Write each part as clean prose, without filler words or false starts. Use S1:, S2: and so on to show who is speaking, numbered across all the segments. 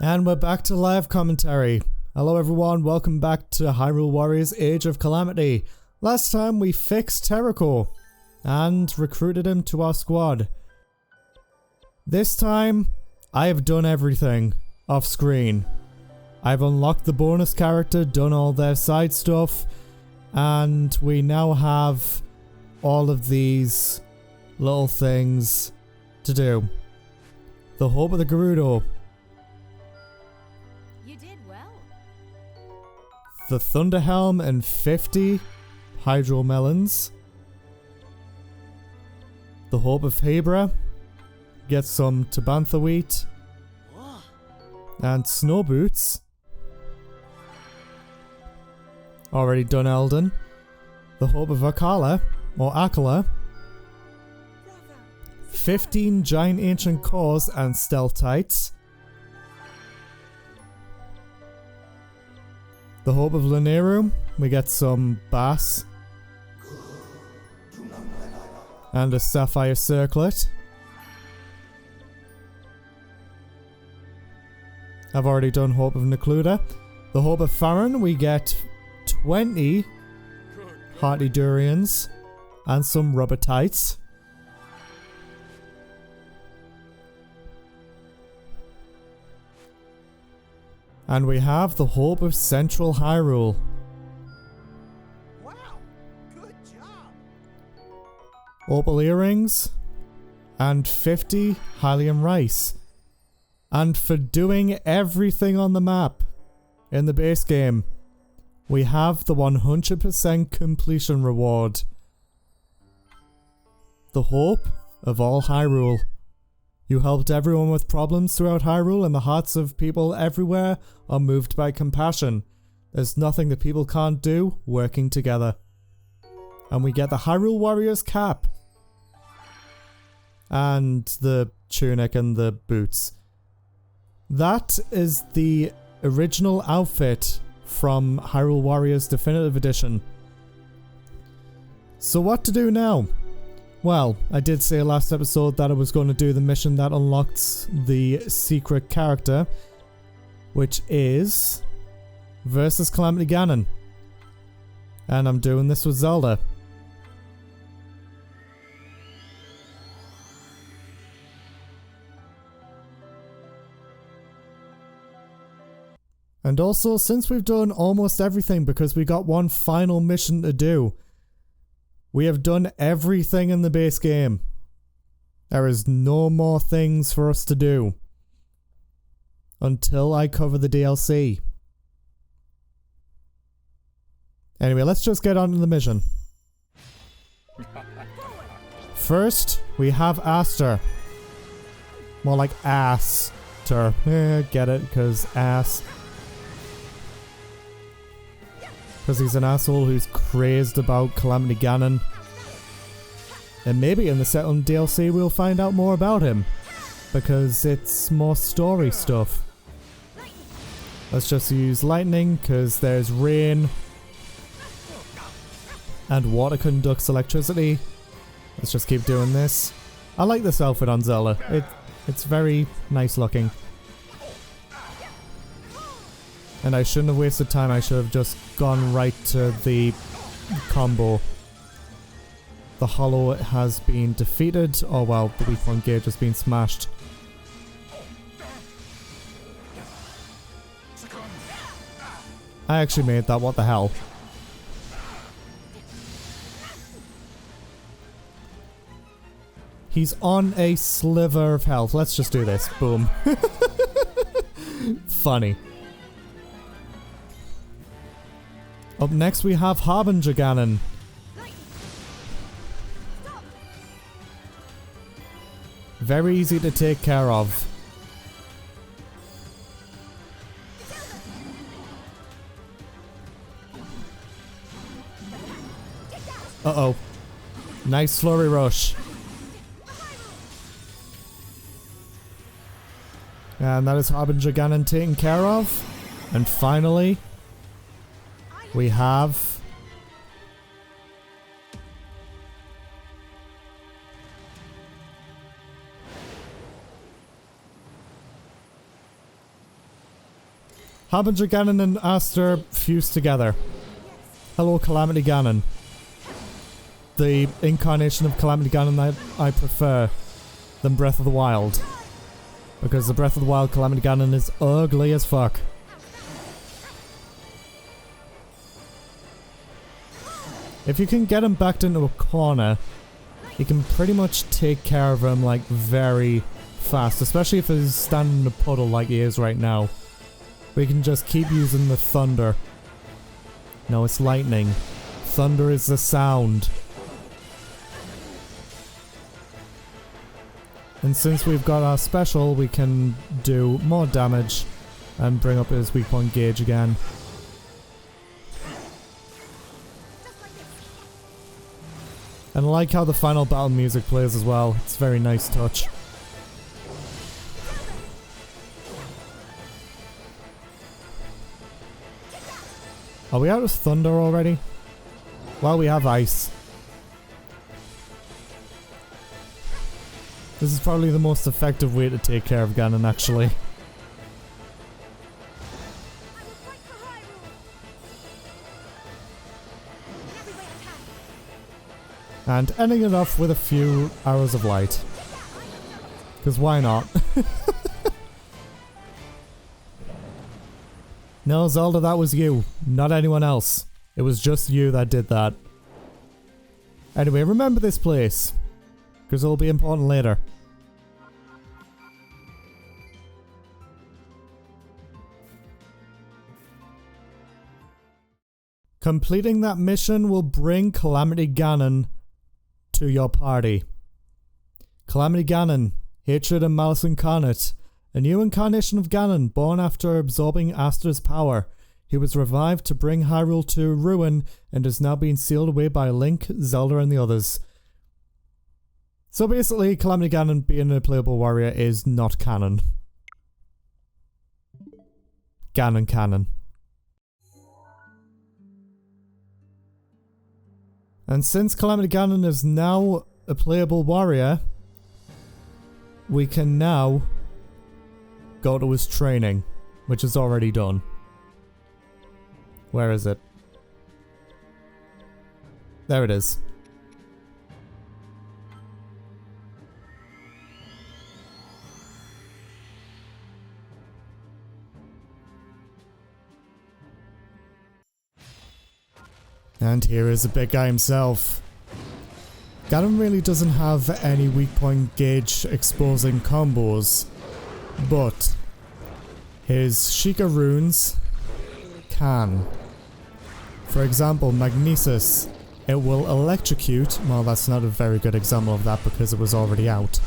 S1: And we're back to live commentary. Hello everyone, welcome back to Hyrule Warriors Age of Calamity. Last time we fixed Terrico and recruited him to our squad. This time, I have done everything off screen. I've unlocked the bonus character, done all their side stuff, and we now have all of these little things to do. The Hope of the Gerudo.
S2: You did well.
S1: The Thunder Helm and 50 Hydro Melons. The Hope of Hebra. Get some Tabantha wheat. And Snow Boots. Already done Elden. The Hope of Akala, or Akala. 15 Giant Ancient Cores and Stealth Tights. The Hope of Linearum, we get some Bass. And a Sapphire Circlet. I've already done Hope of Necluda. The Hope of Farron, we get 20 Hearty Durians and some Rubber Tights. And we have the Hope of Central Hyrule.
S3: Wow, good job.
S1: Opal Earrings and 50 Hylium Rice. And for doing everything on the map in the base game, we have the 100% completion reward. The Hope of All Hyrule. You helped everyone with problems throughout Hyrule, and the hearts of people everywhere are moved by compassion. There's nothing that people can't do working together. And we get the Hyrule Warriors cap. And the tunic and the boots. That is the original outfit from Hyrule Warriors Definitive Edition. So what to do now? Well, I did say last episode that I was going to do the mission that unlocks the secret character, which is versus Calamity Ganon. And I'm doing this with Zelda. And also, since we've done almost everything because we got one final mission to do, we have done everything in the base game. There is no more things for us to do until I cover the DLC. Anyway, let's just get on to the mission. First, we have Aster. More like Aster. Get it? Because ass. Because he's an asshole who's crazed about Calamity Ganon. And maybe in the second DLC we'll find out more about him. Because it's more story stuff. Let's just use lightning because there's rain. And water conducts electricity. Let's just keep doing this. I like this outfit on Zelda. It's very nice looking. And I shouldn't have wasted time, I should have just gone right to the combo. The hollow has been defeated. Oh well, the weak point gauge has been smashed. I actually made that, what the hell. He's on a sliver of health. Let's just do this. Boom. Funny. Up next we have Harbinger Ganon. Very easy to take care of. Uh-oh. Nice flurry rush. And that is Harbinger Ganon taken care of. And finally, we have Harbinger Ganon and Aster fused together. Hello, Calamity Ganon. The incarnation of Calamity Ganon that I prefer than Breath of the Wild. Because the Breath of the Wild Calamity Ganon is ugly as fuck. If you can get him backed into a corner, you can pretty much take care of him like very fast, especially if he's standing in a puddle like he is right now. We can just keep using the thunder. No, it's lightning. Thunder is the sound. And since we've got our special, we can do more damage and bring up his weak point gauge again. And I like how the final battle music plays as well. It's a very nice touch. Are we out of thunder already? Well, we have ice. This is probably the most effective way to take care of Ganon, actually. And ending it off with a few arrows of light. Because why not? No, Zelda, that was you, not anyone else. It was just you that did that. Anyway, remember this place, because it'll be important later. Completing that mission will bring Calamity Ganon to your party. Calamity Ganon, Hatred and Malice Incarnate. A new incarnation of Ganon, born after absorbing Aster's power. He was revived to bring Hyrule to ruin and is now being sealed away by Link, Zelda and the others. So basically, Calamity Ganon being a playable warrior is not canon. Ganon canon. And since Calamity Ganon is now a playable warrior, we can now go to his training, which is already done. Where is it? There it is. And here is the big guy himself. Ganon really doesn't have any weak point gauge exposing combos, but his Sheikah runes can. For example, Magnesis. It will electrocute. Well, that's not a very good example of that because it was already out.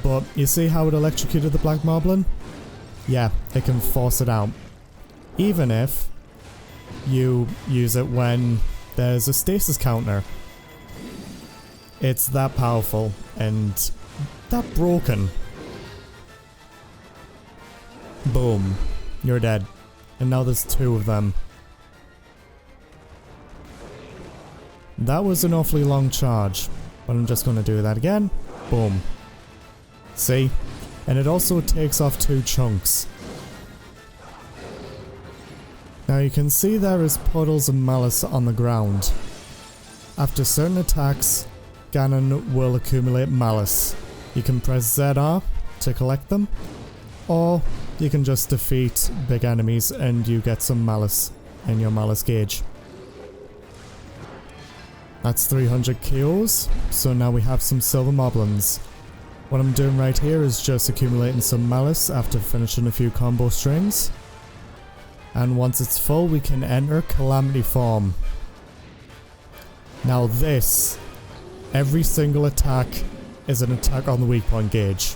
S1: But you see how it electrocuted the Black Moblin? Yeah, it can force it out. Even if you use it when there's a stasis counter. It's that powerful and that broken. Boom. You're dead. And now there's two of them. That was an awfully long charge, but I'm just going to do that again. Boom. See? And it also takes off two chunks. Now you can see there is puddles of malice on the ground. After certain attacks, Ganon will accumulate malice. You can press ZR to collect them, or you can just defeat big enemies and you get some malice in your malice gauge. That's 300 KOs, so now we have some silver moblins. What I'm doing right here is just accumulating some malice after finishing a few combo strings. And once it's full, we can enter Calamity form. Now this, every single attack is an attack on the weak point gauge.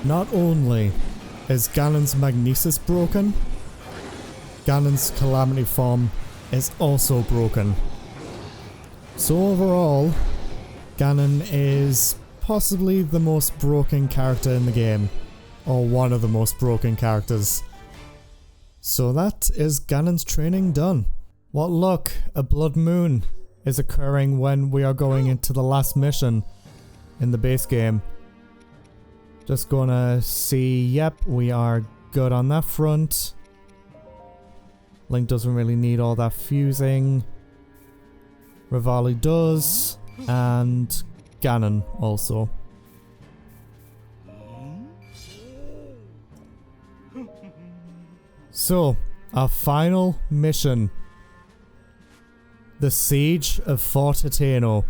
S1: Not only is Ganon's Magnesis broken, Ganon's Calamity form is also broken. So overall, Ganon is possibly the most broken character in the game, or one of the most broken characters. So that is Ganon's training done. What luck, a blood moon is occurring when we are going into the last mission in the base game. Just gonna see, yep, we are good on that front. Link doesn't really need all that fusing. Rivali does. And Ganon also. So, our final mission. The Siege of Fort Hateno.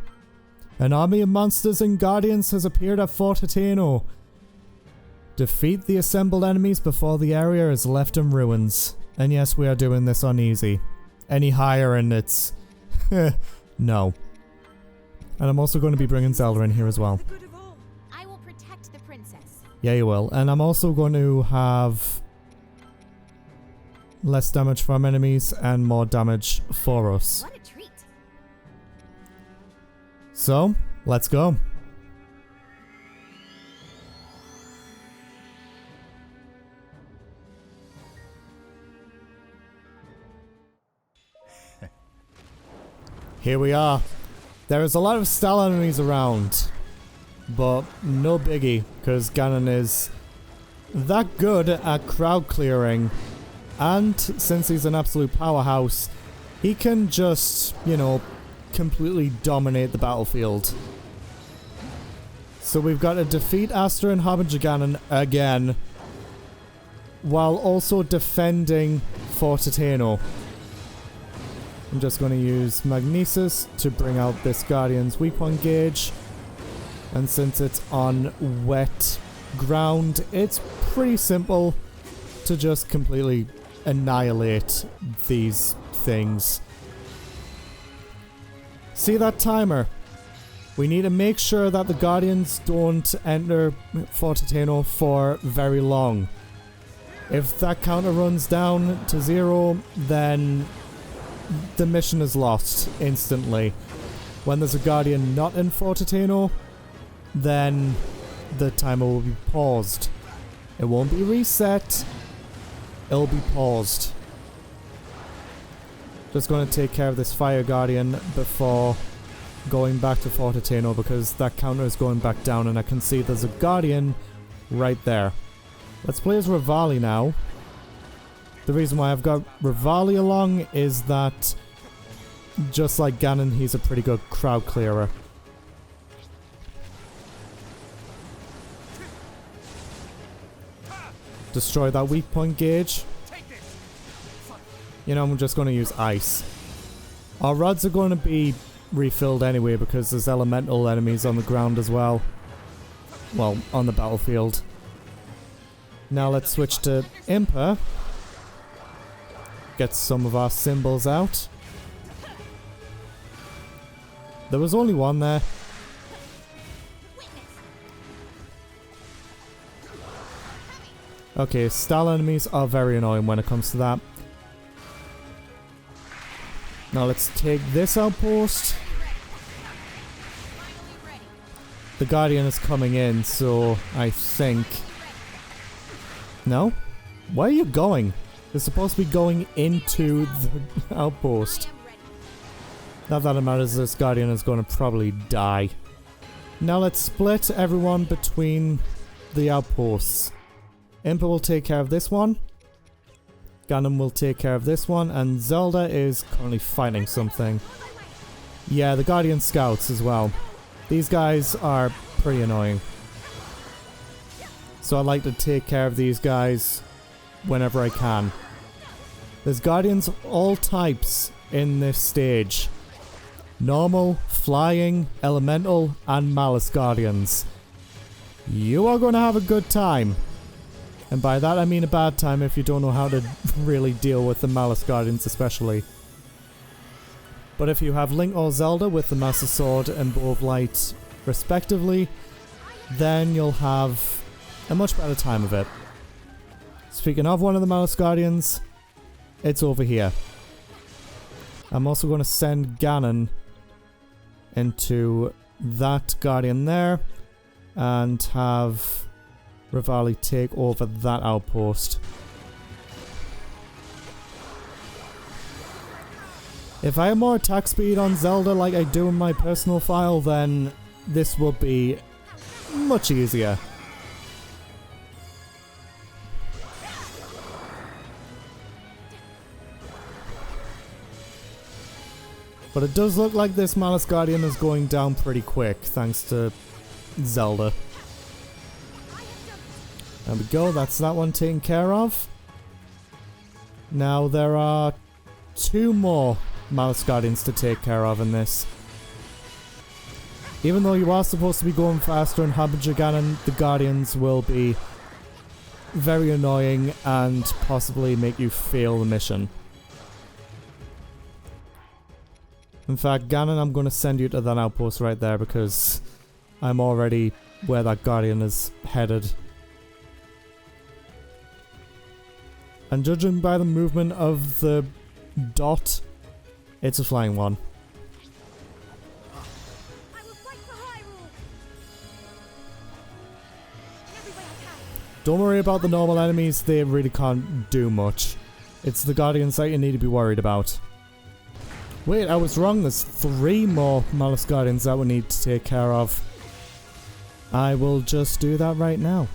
S1: An army of monsters and guardians has appeared at Fort Hateno. Defeat the assembled enemies before the area is left in ruins. And yes, we are doing this on easy. Any higher and it's... no. And I'm also going to be bringing Zelda in here as well.
S2: I will protect the princess.
S1: Yeah, you will. And I'm also going to have less damage from enemies and more damage for us.
S2: What a treat.
S1: So, let's go. Here we are. There is a lot of style enemies around, but no biggie, because Ganon is that good at crowd clearing, and since he's an absolute powerhouse, he can just, you know, completely dominate the battlefield. So we've got to defeat Asta and Harbinger Ganon again, while also defending Fort Hateno. I'm just going to use Magnesis to bring out this Guardian's weak point gauge. And since it's on wet ground, it's pretty simple to just completely annihilate these things. See that timer? We need to make sure that the Guardians don't enter Fort Hateno for very long. If that counter runs down to 0, then the mission is lost instantly. When there's a Guardian not in Fort Hateno, then the timer will be paused. It won't be reset, it'll be paused. Just going to take care of this Fire Guardian before going back to Fort Hateno, because that counter is going back down and I can see there's a Guardian right there. Let's play as Rivali now. The reason why I've got Rivali along is that, just like Ganon, he's a pretty good crowd clearer. Destroy that weak point gauge. You know, I'm just going to use ice. Our rods are going to be refilled anyway because there's elemental enemies on the ground as well. Well, on the battlefield. Now let's switch to Impa. Get some of our symbols out. There was only one there. Okay, style enemies are very annoying when it comes to that. Now let's take this outpost. The Guardian is coming in, so I think... No? Where are you going? You're supposed to be going into the outpost. Not that it matters, this Guardian is going to probably die. Now let's split everyone between the outposts. Impa will take care of this one. Ganon will take care of this one, and Zelda is currently fighting something. Yeah, the Guardian Scouts as well. These guys are pretty annoying. So I like to take care of these guys whenever I can. There's Guardians of all types in this stage. Normal, flying, elemental, and Malice Guardians. You are going to have a good time. And by that I mean a bad time if you don't know how to really deal with the Malice Guardians especially. But if you have Link or Zelda with the Master Sword and Bow of Light respectively, then you'll have a much better time of it. Speaking of one of the Malice Guardians, it's over here. I'm also going to send Ganon into that Guardian there and have Rivali take over that outpost. If I had more attack speed on Zelda like I do in my personal file, then this would be much easier. But it does look like this Malice Guardian is going down pretty quick, thanks to Zelda. There we go, that's that one taken care of. Now there are 2 more Malice Guardians to take care of in this. Even though you are supposed to be going faster in Harbinger Ganon, the Guardians will be very annoying and possibly make you fail the mission. In fact, Ganon, I'm going to send you to that outpost right there because I'm already where that Guardian is headed. And judging by the movement of the dot, it's a flying one.
S2: I will fight for Hyrule. Every way I can.
S1: Don't worry about the normal enemies, they really can't do much. It's the Guardians that you need to be worried about. Wait, I was wrong, there's 3 more Malice Guardians that we need to take care of. I will just do that right now.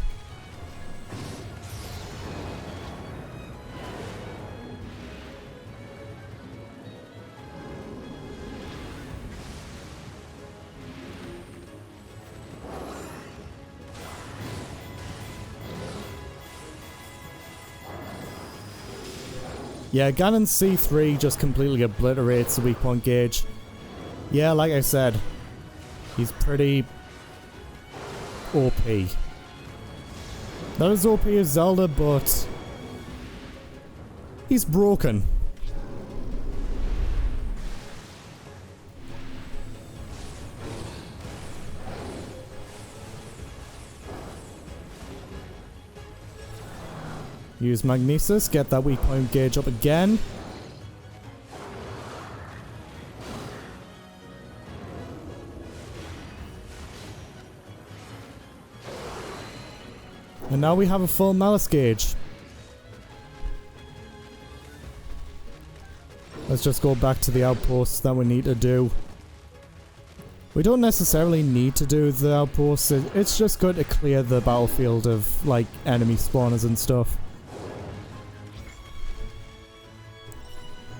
S1: Yeah, Ganon C3 just completely obliterates the weak point gauge. Yeah, like I said, he's pretty OP. Not as OP as Zelda, but he's broken. Use Magnesis, get that weak point gauge up again. And now we have a full Malice gauge. Let's just go back to the outposts that we need to do. We don't necessarily need to do the outposts, it's just good to clear the battlefield of, like, enemy spawners and stuff.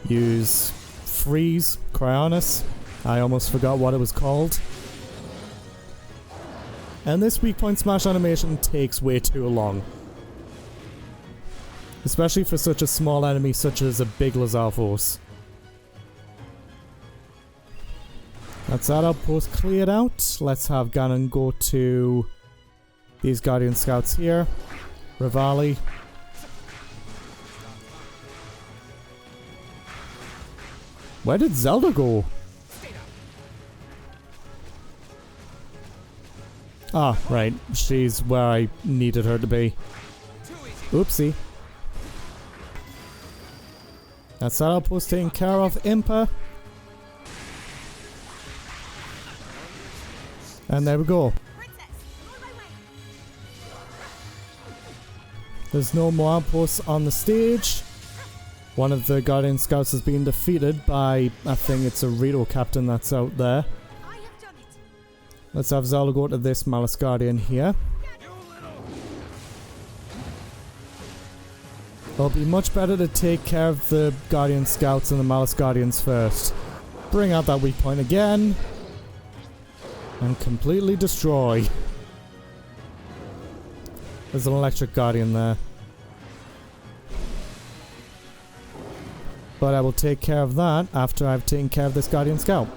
S1: Use Freeze, Cryonis. I almost forgot what it was called. And this weak point smash animation takes way too long. Especially for such a small enemy such as a big Lizalfos. That's that outpost cleared out. Let's have Ganon go to these Guardian Scouts here. Rivali. Where did Zelda go? Ah, right. She's where I needed her to be. Oopsie. That's that outpost taken care of. Impa. And there we go. There's no more outposts on the stage. One of the Guardian Scouts has been defeated by, I think it's a Rito captain that's out there. Let's have Zelda go to this Malice Guardian here. It'll be much better to take care of the Guardian Scouts and the Malice Guardians first. Bring out that weak point again. And completely destroy. There's an electric Guardian there. But I will take care of that after I've taken care of this Guardian Scout.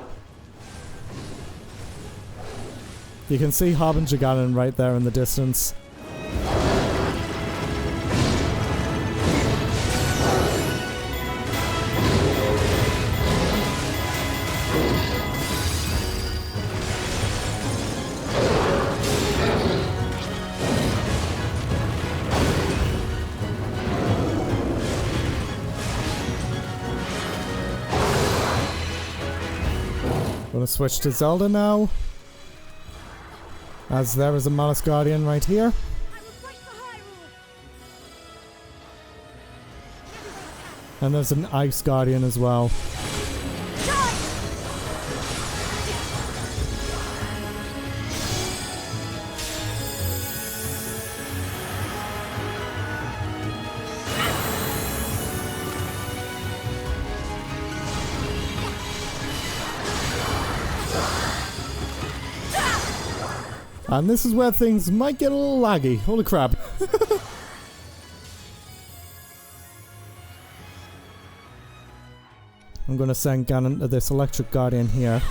S1: You can see Harbinger Ganon right there in the distance. Gonna switch to Zelda now. As there is a Malice Guardian right here. And there's an Ice Guardian as well. And this is where things might get a little laggy. Holy crap. I'm gonna send Ganon to this electric guardian here.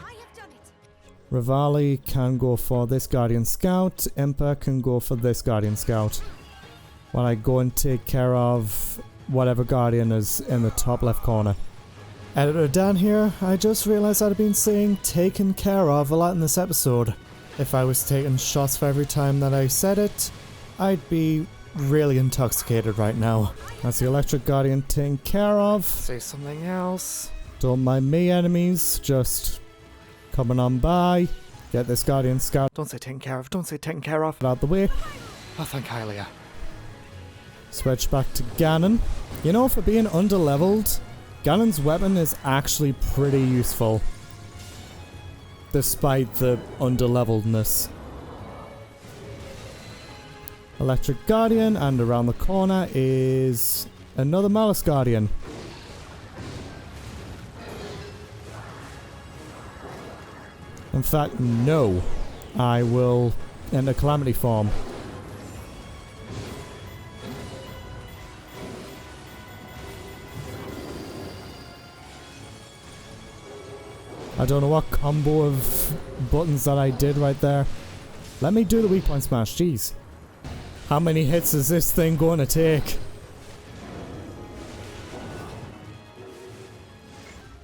S2: I have done it.
S1: Rivali can go for this guardian scout. Impa can go for this guardian scout. While I go and take care of whatever guardian is in the top left corner. Editor Dan here. I just realised I'd been saying taken care of a lot in this episode. If I was taking shots for every time that I said it, I'd be really intoxicated right now. That's the electric guardian taken care of. Say something else. Don't mind me, enemies. Just coming on by. Get this guardian scout. Don't say taken care of. Don't say taken care of. Out the way. Oh, thank Hylia. Switch back to Ganon. You know, for being underleveled, Ganon's weapon is actually pretty useful. Despite the underleveledness. Electric Guardian, and around the corner is another Malice Guardian. In fact, no. I will enter Calamity form. I don't know what combo of buttons that I did right there. Let me do the weak point smash, jeez. How many hits is this thing going to take?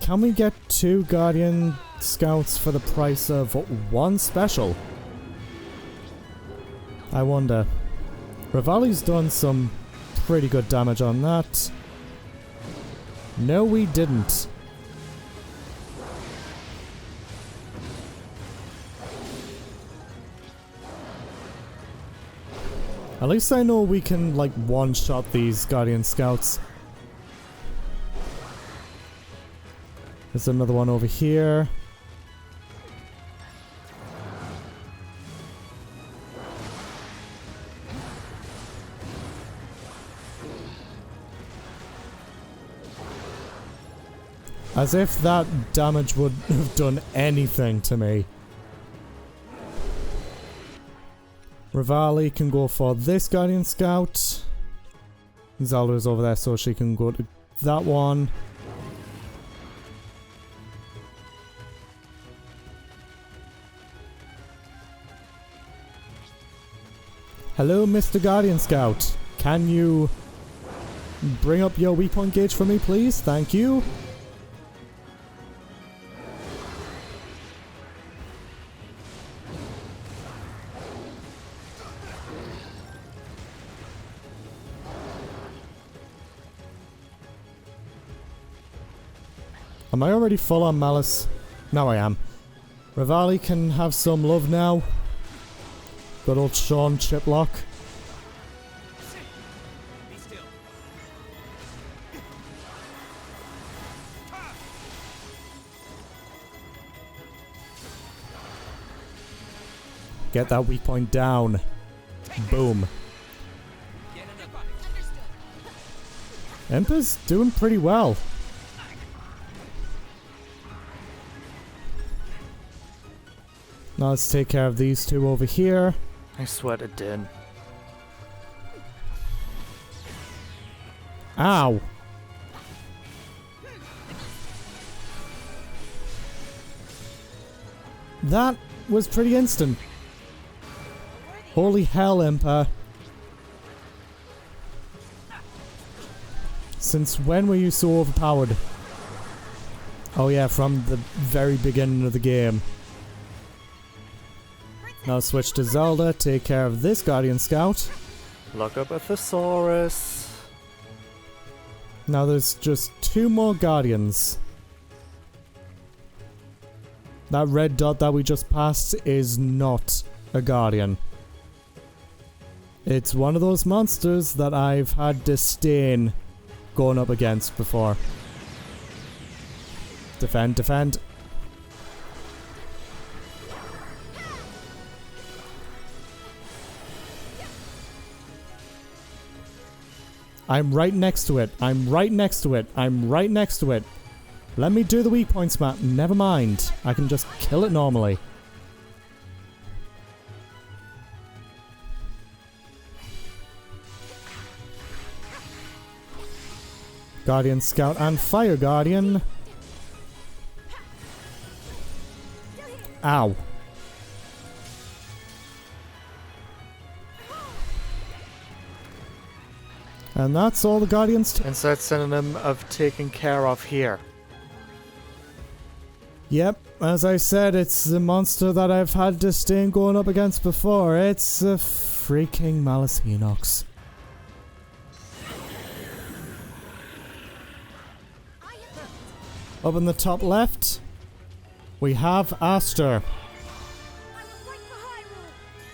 S1: Can we get 2 Guardian Scouts for the price of 1 special? I wonder. Rivali's done some pretty good damage on that. No, we didn't. At least I know we can, like, one-shot these Guardian Scouts. There's another one over here. As if that damage would have done anything to me. Rivali can go for this Guardian Scout. Zelda's over there, so she can go to that one. Hello, Mr. Guardian Scout. Can you bring up your weak point gauge for me, please? Thank you. Am I already full on Malice? Now I am. Rivali can have some love now. Good old Sean Chiplock.
S3: Be still.
S1: Get that weak point down. Boom. Impa's doing pretty well. Now let's take care of these 2 over here. I sweat it did. Ow! That was pretty instant. Holy hell, Impa. Since when were you so overpowered? Oh yeah, from the very beginning of the game. Now switch to Zelda, take care of this Guardian Scout. Look up a Thesaurus. Now there's just 2 more Guardians. That red dot that we just passed is not a Guardian. It's one of those monsters that I've had disdain going up against before. Defend, defend. I'm right next to it. I'm right next to it. I'm right next to it. Let me do the weak points map. Never mind. I can just kill it normally. Guardian Scout and Fire Guardian. Ow. And that's all the Guardians.
S4: And so that's synonym of taken care of here.
S1: Yep, as I said, it's the monster that I've had disdain going up against before. It's a freaking Malice Enox. Up in the top left, we have Aster.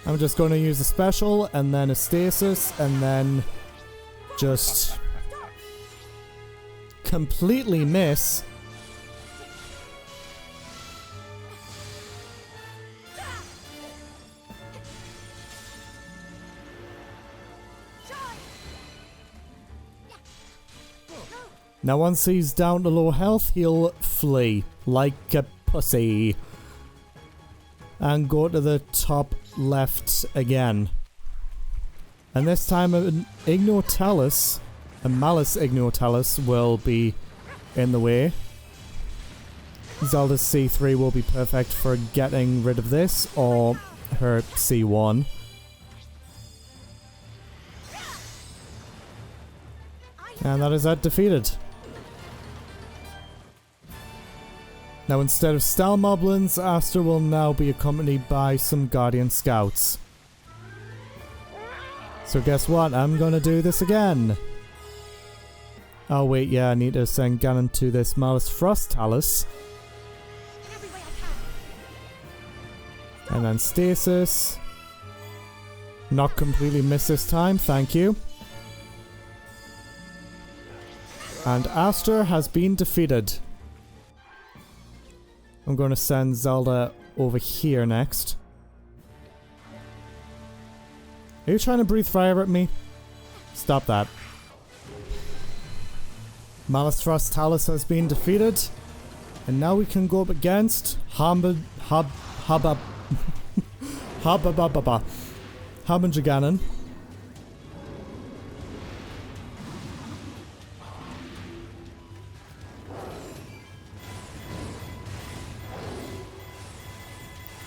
S1: I'm just going to use a special, and then a stasis, and then just completely miss. Now once he's down to low health, he'll flee like a pussy. And go to the top left again. And this time an Ignotalus, a Malice Ignotalus, will be in the way. Zelda's C3 will be perfect for getting rid of this, or her C1. And that is that defeated. Now instead of Stalmoblins, Aster will now be accompanied by some Guardian Scouts. So guess what? I'm gonna do this again. Oh wait, yeah, I need to send Ganon to this Malice Frostalis. And then Stasis. Not completely missed this time, thank you. And Aster has been defeated. I'm going to send Zelda over here next. Are you trying to breathe fire at me? Stop that. Malice Frostalis has been defeated. And now we can go up against Ganon.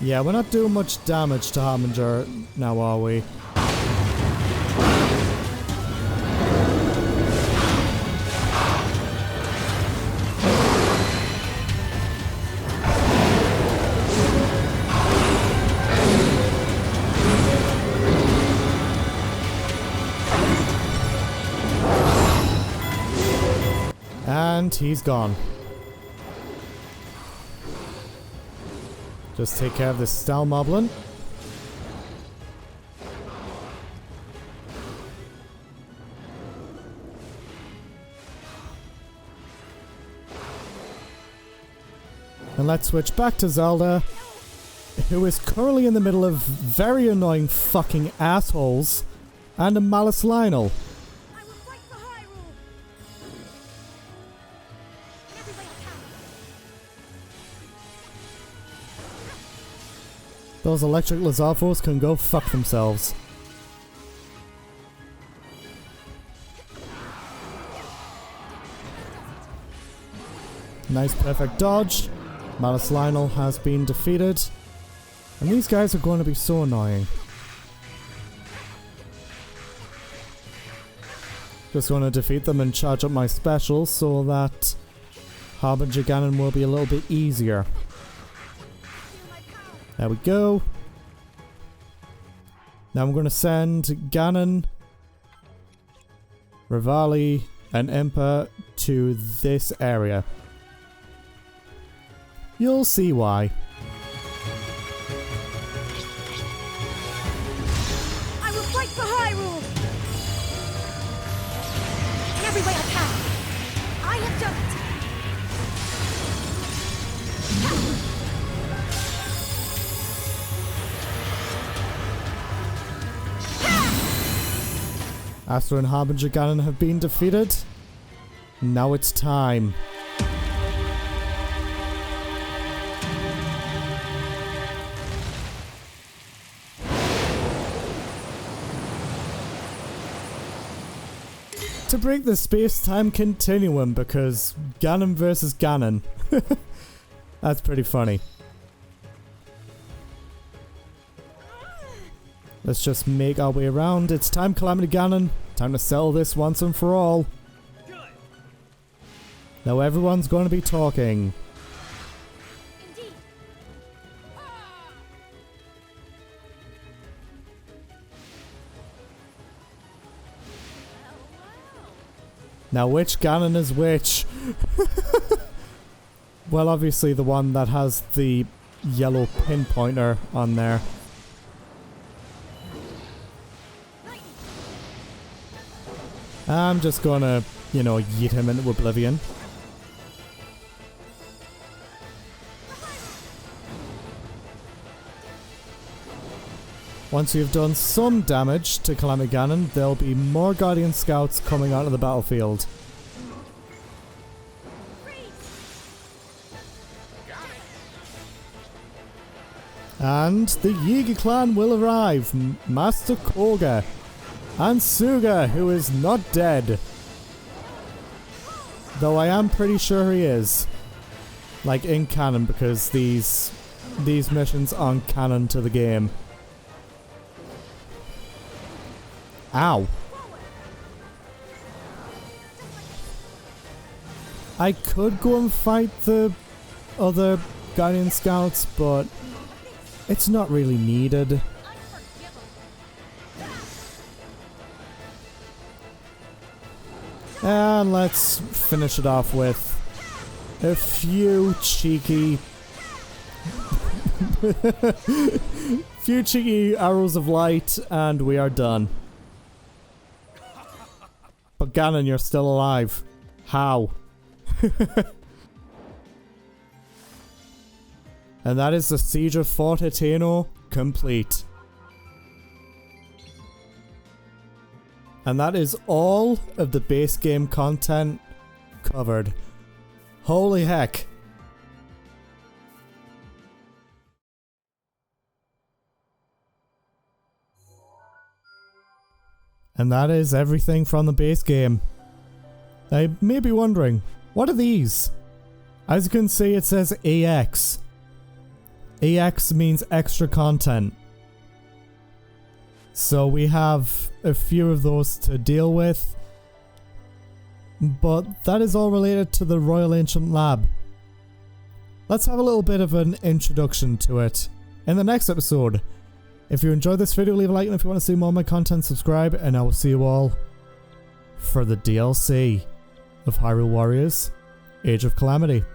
S1: Yeah, we're not doing much damage to Harbinger now, are we? And he's gone. Just take care of this Stalmoblin. And let's switch back to Zelda, who is currently in the middle of very annoying fucking assholes and a Malice Lionel.
S2: I will fight for Hyrule. In every way I can.
S1: Those electric Lizalfos can go fuck themselves. Nice perfect dodge. Malice Lionel has been defeated. And these guys are going to be so annoying. Just going to defeat them and charge up my special so that Harbinger Ganon will be a little bit easier. There we go. Now I'm going to send Ganon, Rivali, and Impa to this area. You'll see why.
S2: I will fight for Hyrule. In every way I can. I have done it.
S1: Aster and Harbinger Ganon have been defeated. Now it's time. to break the space-time continuum because Ganon versus Ganon. That's pretty funny. Let's just make our way around. It's time, Calamity Ganon. Time to settle this once and for all. Now everyone's going to be talking.
S2: Indeed.
S1: Now which Ganon is which? Well, obviously the one that has the yellow pinpointer on there. I'm just gonna, you know, yeet him into oblivion. Once you've done some damage to Calamity Ganon, there'll be more Guardian Scouts coming out of the battlefield. And the Yiga clan will arrive. Master Koga. And Suga, who is not dead. Though I am pretty sure he is. Like in canon, because these missions aren't canon to the game. Ow. I could go and fight the other Guardian Scouts, but it's not really needed. And let's finish it off with a few cheeky arrows of light, and we are done. But Ganon, you're still alive. How? And that is the Siege of Fort Hateno complete. And that is all of the base game content covered. Holy heck. And that is everything from the base game. I may be wondering, what are these? As you can see, it says AX. AX means extra content. So we have a few of those to deal with. But that is all related to the Royal Ancient Lab. Let's have a little bit of an introduction to it in the next episode. If you enjoyed this video, leave a like, and if you want to see more of my content, subscribe, and I will see you all for the DLC of Hyrule Warriors: Age of Calamity.